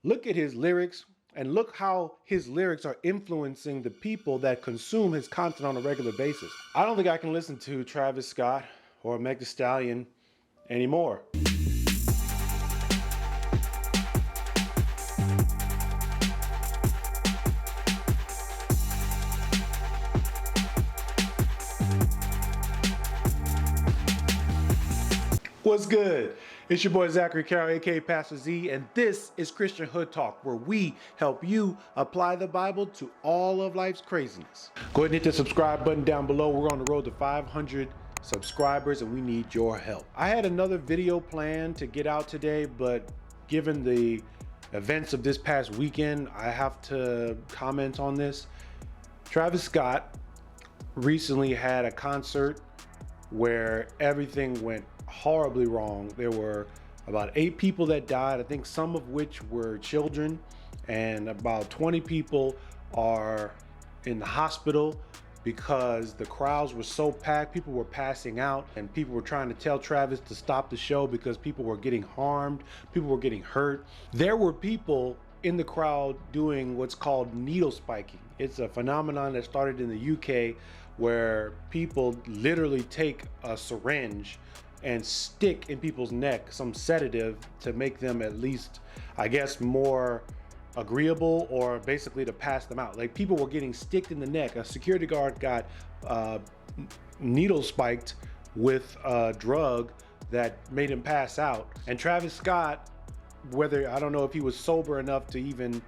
Look at his lyrics and look how his lyrics are influencing the people that consume his content on a regular basis. I don't think I can listen to Travisscott or Meg Thee Stallion anymore. What's good? It's your boy Zachary Carroll, aka Pastor Z, and this is Christian Hood Talk, where we help you apply the Bible to all of life's craziness. Go ahead and hit the subscribe button down below. We're on the road to 500 subscribers, and we need your help. I had another video planned to get out today, but given the events of this past weekend, I have to comment on this. Travisscott recently had a concert where everything went horribly wrong. There were about 8 people that died, I think some of which were children, and about 20 people are in the hospital because the crowds were so packed. People were passing out and people were trying to tell Travis to stop the show because people were getting harmed, people were getting hurt. There were people in the crowd doing what's called needle spiking. It's a phenomenon that started in the UK where people literally take a syringe and stick in people's neck some sedative to make them at least, I guess, more agreeable, or basically to pass them out. Like, people were getting sticked in the neck. A security guard got needle spiked with a drug that made him pass out. And Travisscott, whether, I don't know if he was sober enough to even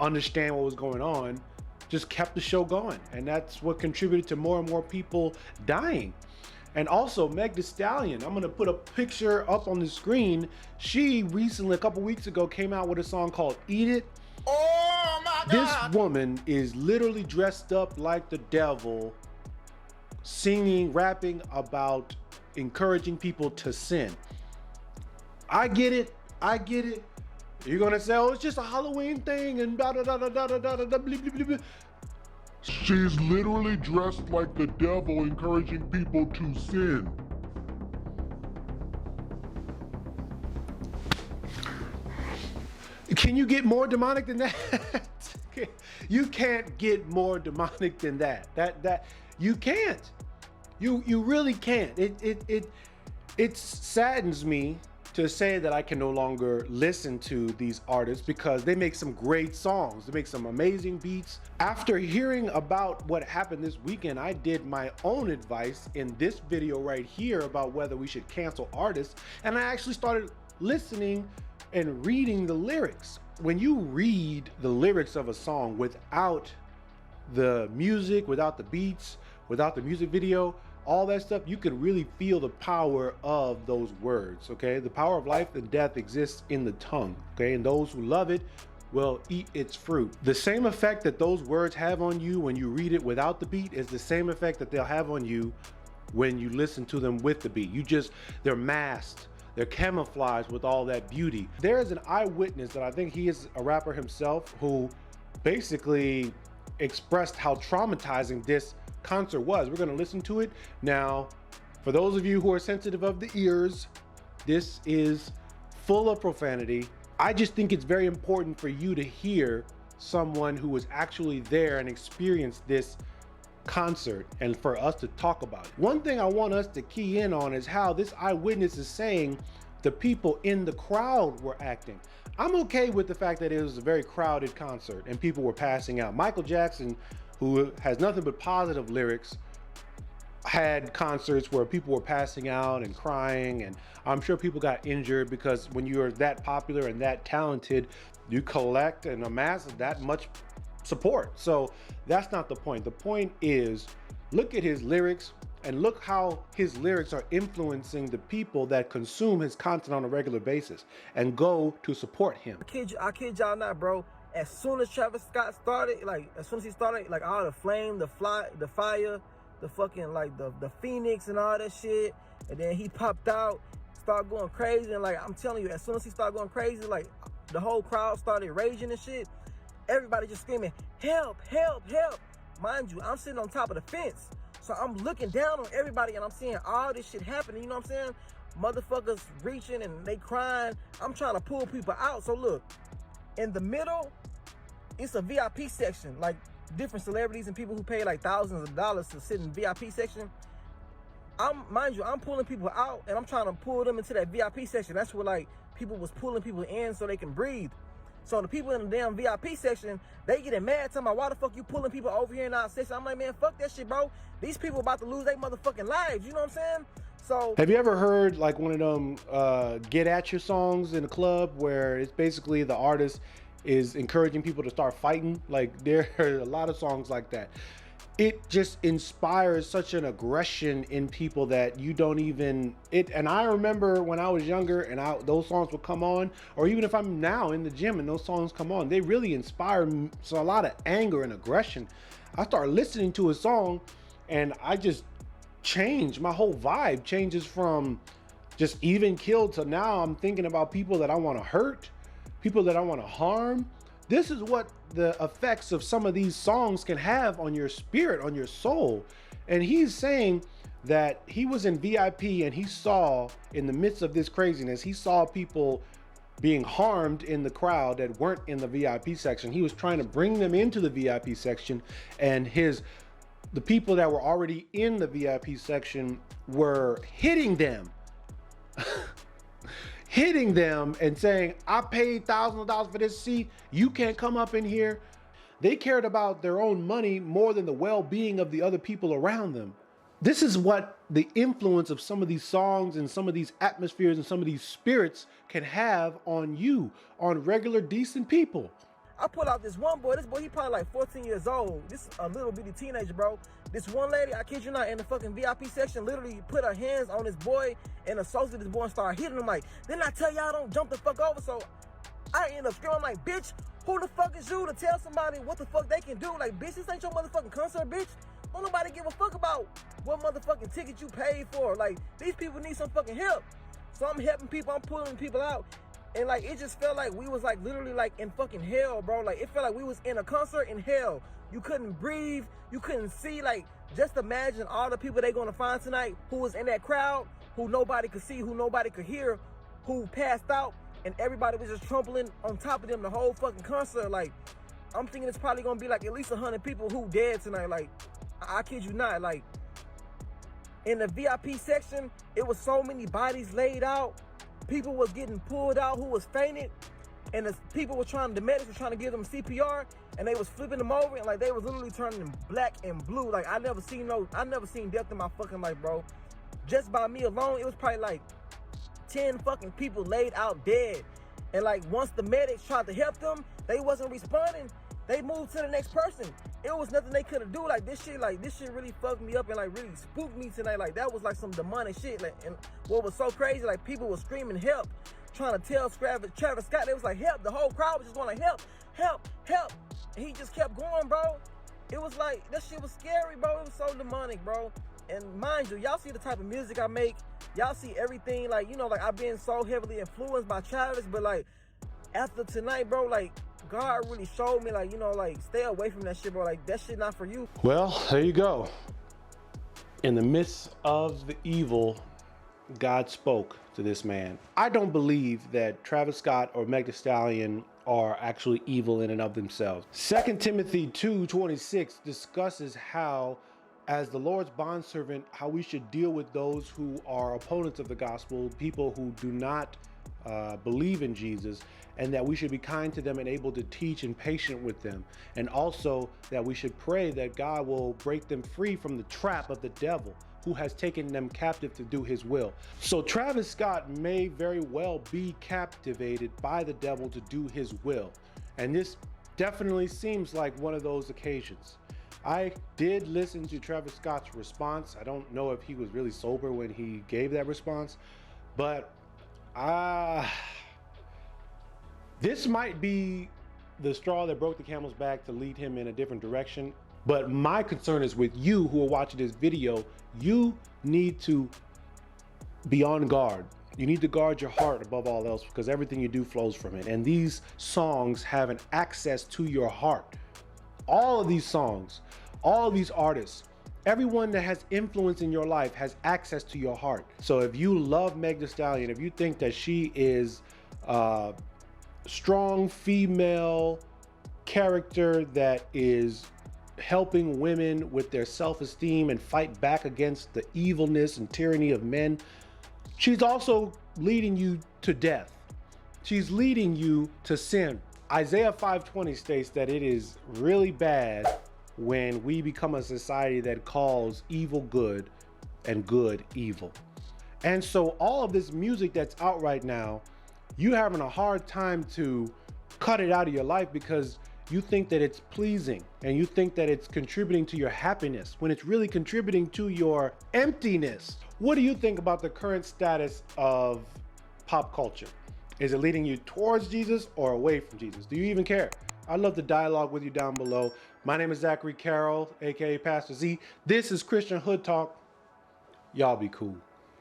understand what was going on, just kept the show going. And that's what contributed to more and more people dying. And also Meg Thee Stallion, I'm gonna put a picture up on the screen. She recently, a couple weeks ago, came out with a song called Eat It. Oh my God. This woman is literally dressed up like the devil, singing, rapping about encouraging people to sin. I get it, I get it. You're gonna say, oh, it's just a Halloween thing and da da da da da da da da blah, blah, blah, blah. She's literally dressed like the devil, encouraging people to sin. Can you get more demonic than that? You can't get more demonic than that. That you can't. You really can't. It saddens me to say that I can no longer listen to these artists because they make some great songs. They make some amazing beats. After hearing about what happened this weekend, I did my own advice in this video right here about whether we should cancel artists. And I actually started listening and reading the lyrics. When you read the lyrics of a song without the music, without the beats, without the music video, all that stuff, you can really feel the power of those words, okay? The power of life and death exists in the tongue, okay? And those who love it will eat its fruit. The same effect that those words have on you when you read it without the beat is the same effect that they'll have on you when you listen to them with the beat. They're masked, they're camouflaged with all that beauty. There is an eyewitness that I think he is a rapper himself who basically expressed how traumatizing this concert was. We're gonna listen to it. Now, for those of you who are sensitive of the ears, this is full of profanity. I just think it's very important for you to hear someone who was actually there and experienced this concert and for us to talk about it. One thing I want us to key in on is how this eyewitness is saying the people in the crowd were acting. I'm okay with the fact that it was a very crowded concert and people were passing out. Michael Jackson, who has nothing but positive lyrics, had concerts where people were passing out and crying, and I'm sure people got injured because when you're that popular and that talented, you collect and amass that much support. So that's not the point. The point is, look at his lyrics and look how his lyrics are influencing the people that consume his content on a regular basis and go to support him. I kid y'all not, bro. As soon as Travisscott started, like all the flame, the fire, the fucking like the phoenix and all that shit, and then he popped out, started going crazy, and like I'm telling you, as soon as he started going crazy, like the whole crowd started raging and shit. Everybody just screaming, help, help, help. Mind you, I'm sitting on top of the fence, so I'm looking down on everybody and I'm seeing all this shit happening. You know what I'm saying? Motherfuckers reaching and they crying. I'm trying to pull people out. So look, In the middle, it's a VIP section, like different celebrities and people who pay like thousands of dollars to sit in the VIP section. Mind you, I'm pulling people out and I'm trying to pull them into that VIP section. That's where like people was pulling people in so they can breathe. So the people in the damn VIP section, they getting mad, talking about why the fuck you pulling people over here in our section. I'm like, man, fuck that shit, bro. These people about to lose their motherfucking lives. You know what I'm saying? So have you ever heard like one of them get at your songs in a club where it's basically the artist is encouraging people to start fighting? Like there are a lot of songs like that. It just inspires such an aggression in people that you don't even and I remember when I was younger and those songs would come on, or even if I'm now in the gym and those songs come on, they really inspire me. So a lot of anger and aggression. I start listening to a song and I just change. My whole vibe changes from just even killed to now I'm thinking about people that I want to hurt, people that I want to harm. This is what the effects of some of these songs can have on your spirit, on your soul. And he's saying that he was in VIP and he saw, in the midst of this craziness, he saw people being harmed in the crowd that weren't in the VIP section. He was trying to bring them into the VIP section, and the people that were already in the VIP section were hitting them. Hitting them and saying, I paid thousands of dollars for this seat. You can't come up in here. They cared about their own money more than the well-being of the other people around them. This is what the influence of some of these songs and some of these atmospheres and some of these spirits can have on you, on regular, decent people. I pull out this one boy. This boy, he probably like 14 years old. This a little bitty teenager, bro. This one lady, I kid you not, in the fucking VIP section, literally put her hands on this boy and associated this boy and started hitting him like, didn't I tell y'all don't jump the fuck over? So I end up screaming like, bitch, who the fuck is you to tell somebody what the fuck they can do? Like, bitch, this ain't your motherfucking concert, bitch. Don't nobody give a fuck about what motherfucking ticket you paid for. Like, these people need some fucking help. So I'm helping people, I'm pulling people out. And like, it just felt like we was like literally like in fucking hell, bro. Like, it felt like we was in a concert in hell. You couldn't breathe, you couldn't see. Like, just imagine all the people they gonna find tonight who was in that crowd, who nobody could see, who nobody could hear, who passed out, and everybody was just trampling on top of them the whole fucking concert. Like, I'm thinking it's probably gonna be like at least 100 people who dead tonight. Like, I kid you not. Like, in the VIP section, it was so many bodies laid out. People was getting pulled out who was fainted, and the medics were trying to give them CPR, and they was flipping them over, and like they was literally turning them black and blue. Like, I never seen death in my fucking life, bro. Just by me alone, it was probably like 10 fucking people laid out dead. And like, once the medics tried to help them, they wasn't responding. They moved to the next person. It was nothing they could have do. Like, this shit really fucked me up and like really spooked me tonight. Like, that was like some demonic shit. Like, and what was so crazy, like, people were screaming help, trying to tell Travisscott. They was like, help. The whole crowd was just going like, help, help, help. And he just kept going, bro. It was like, that shit was scary, bro. It was so demonic, bro. And mind you, y'all see the type of music I make. Y'all see everything. Like, you know, like, I've been so heavily influenced by Travis, but like, after tonight, bro, like, God really showed me, like, you know, like, stay away from that shit, bro. Like, that shit not for you. Well, there you go. In the midst of the evil, God spoke to this man. I don't believe that Travisscott or Meg Thee Stallion are actually evil in and of themselves. 2 Timothy 2:26 discusses how, as the Lord's bondservant, how we should deal with those who are opponents of the gospel, people who do not believe in Jesus, and that we should be kind to them and able to teach and patient with them. And also that we should pray that God will break them free from the trap of the devil who has taken them captive to do his will. So Travisscott may very well be captivated by the devil to do his will. And this definitely seems like one of those occasions. I did listen to Travisscott's response. I don't know if he was really sober when he gave that response, but this might be the straw that broke the camel's back to lead him in a different direction. But my concern is with you who are watching this video. You need to be on guard. You need to guard your heart above all else, because everything you do flows from it. And these songs have an access to your heart. All of these songs, all of these artists, everyone that has influence in your life has access to your heart. So if you love Meg Thee Stallion, if you think that she is strong female character that is helping women with their self-esteem and fight back against the evilness and tyranny of men, she's also leading you to death. She's leading you to sin. Isaiah 5:20 states that it is really bad when we become a society that calls evil good and good evil. And so all of this music that's out right now, you're having a hard time to cut it out of your life because you think that it's pleasing and you think that it's contributing to your happiness when it's really contributing to your emptiness. What do you think about the current status of pop culture? Is it leading you towards Jesus or away from Jesus? Do you even care? I'd love to dialogue with you down below. My name is Zachary Carroll, aka Pastor Z. This is Christian Hood Talk. Y'all be cool.